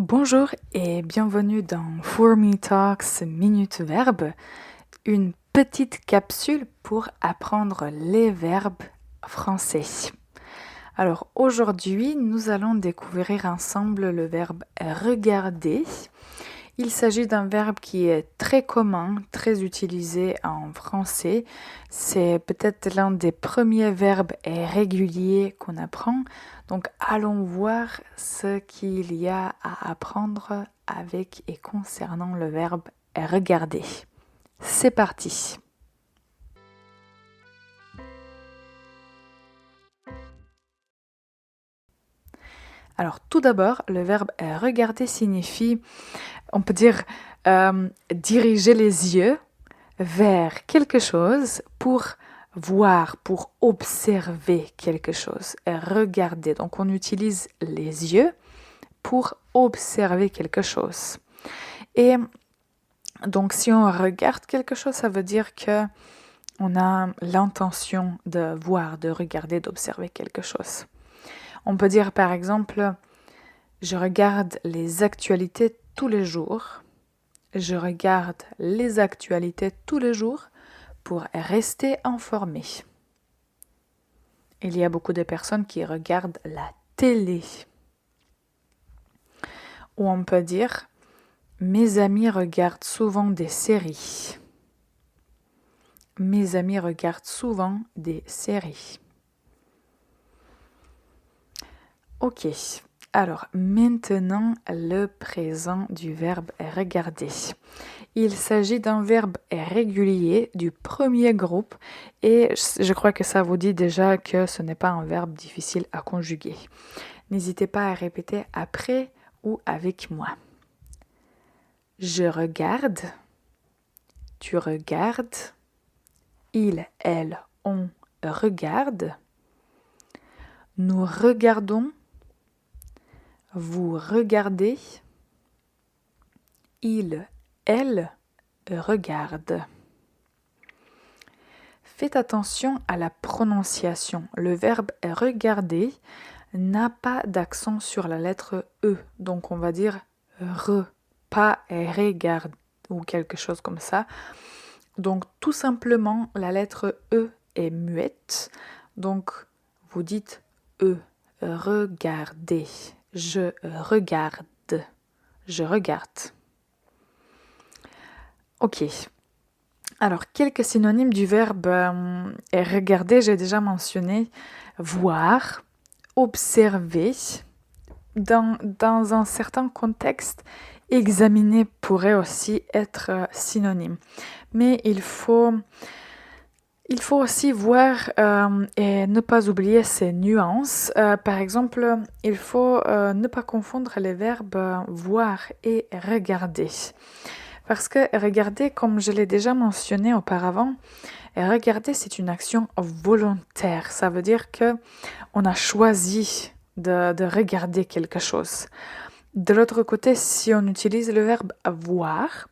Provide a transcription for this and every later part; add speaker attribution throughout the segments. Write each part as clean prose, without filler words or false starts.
Speaker 1: Bonjour et bienvenue dans For Me Talks Minute Verbe, une petite capsule pour apprendre les verbes français. Alors aujourd'hui, nous allons découvrir ensemble le verbe regarder. Il s'agit d'un verbe qui est très commun, très utilisé en français. C'est peut-être l'un des premiers verbes réguliers qu'on apprend. Donc allons voir ce qu'il y a à apprendre avec et concernant le verbe regarder. C'est parti. Alors tout d'abord, le verbe regarder signifie, on peut dire, diriger les yeux vers quelque chose pour voir, pour observer quelque chose, regarder. Donc on utilise les yeux pour observer quelque chose. Et donc si on regarde quelque chose, ça veut dire que on a l'intention de voir, de regarder, d'observer quelque chose. On peut dire par exemple, je regarde les actualités tous les jours. Je regarde les actualités tous les jours pour rester informé. Il y a beaucoup de personnes qui regardent la télé. Ou on peut dire, mes amis regardent souvent des séries. Mes amis regardent souvent des séries. Ok, alors maintenant le présent du verbe regarder. Il s'agit d'un verbe régulier du premier groupe et je crois que ça vous dit déjà que ce n'est pas un verbe difficile à conjuguer. N'hésitez pas à répéter après ou avec moi. Je regarde, tu regardes, il, elle, on regarde, nous regardons, vous regardez, il, elle regarde. Faites attention à la prononciation. Le verbe regarder n'a pas d'accent sur la lettre E. Donc on va dire re, pas regarde ou quelque chose comme ça. Donc tout simplement la lettre E est muette. Donc vous dites E, regardez. Je regarde. Je regarde. Ok. Alors, quelques synonymes du verbe regarder, j'ai déjà mentionné voir, observer. Dans un certain contexte, examiner pourrait aussi être synonyme. Mais il faut aussi voir et ne pas oublier ces nuances. Par exemple, il faut ne pas confondre les verbes voir et regarder. Parce que regarder, comme je l'ai déjà mentionné auparavant, regarder, c'est une action volontaire. Ça veut dire que on a choisi de regarder quelque chose. De l'autre côté, si on utilise le verbe voir,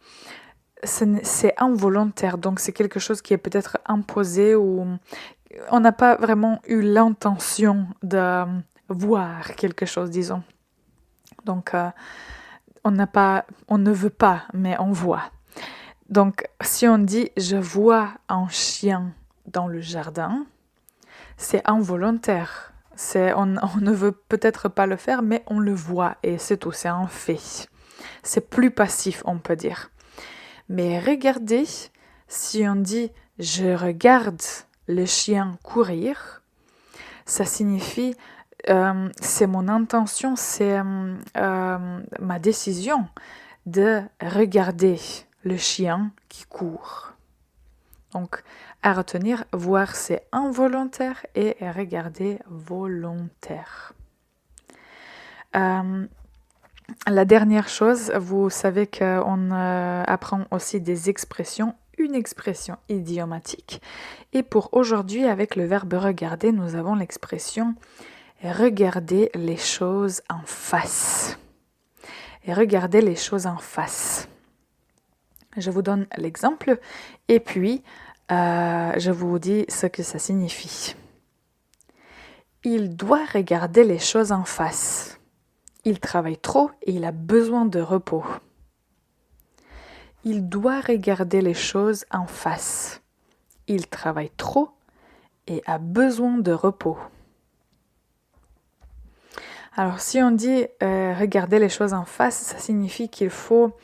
Speaker 1: c'est involontaire. Donc, c'est quelque chose qui est peut-être imposé ou on n'a pas vraiment eu l'intention de voir quelque chose, disons. Donc, on ne veut pas, mais on voit. Donc, si on dit « je vois un chien dans le jardin », c'est involontaire. On ne veut peut-être pas le faire, mais on le voit et c'est tout, c'est un fait. C'est plus passif, on peut dire. Mais regardez, si on dit « je regarde le chien courir », ça signifie c'est mon intention, c'est ma décision de regarder le chien qui court. Donc, à retenir, voir c'est involontaire et regarder volontaire. La dernière chose, vous savez qu'on apprend aussi des expressions, une expression idiomatique. Et pour aujourd'hui, avec le verbe regarder, nous avons l'expression regarder les choses en face. Et regarder les choses en face. Je vous donne l'exemple et puis je vous dis ce que ça signifie. Il doit regarder les choses en face. Il travaille trop et il a besoin de repos. Il doit regarder les choses en face. Il travaille trop et a besoin de repos. Alors si on dit regarder les choses en face, ça signifie qu'il faut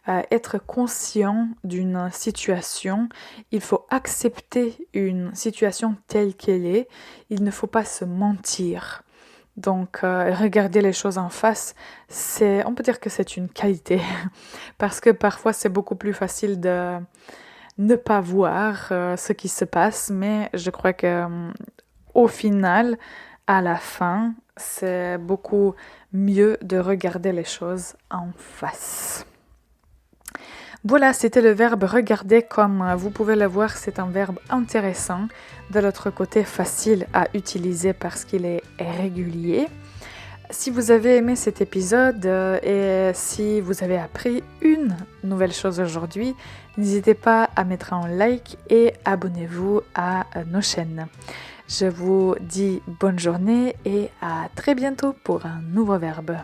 Speaker 1: être conscient d'une situation, il faut accepter une situation telle qu'elle est, il ne faut pas se mentir. Donc regarder les choses en face, on peut dire que c'est une qualité, parce que parfois c'est beaucoup plus facile de ne pas voir ce qui se passe, mais je crois que au final, à la fin, c'est beaucoup mieux de regarder les choses en face. Voilà, c'était le verbe regarder. Comme vous pouvez le voir, c'est un verbe intéressant. De l'autre côté, facile à utiliser parce qu'il est régulier. Si vous avez aimé cet épisode et si vous avez appris une nouvelle chose aujourd'hui, n'hésitez pas à mettre un like et abonnez-vous à nos chaînes. Je vous dis bonne journée et à très bientôt pour un nouveau verbe.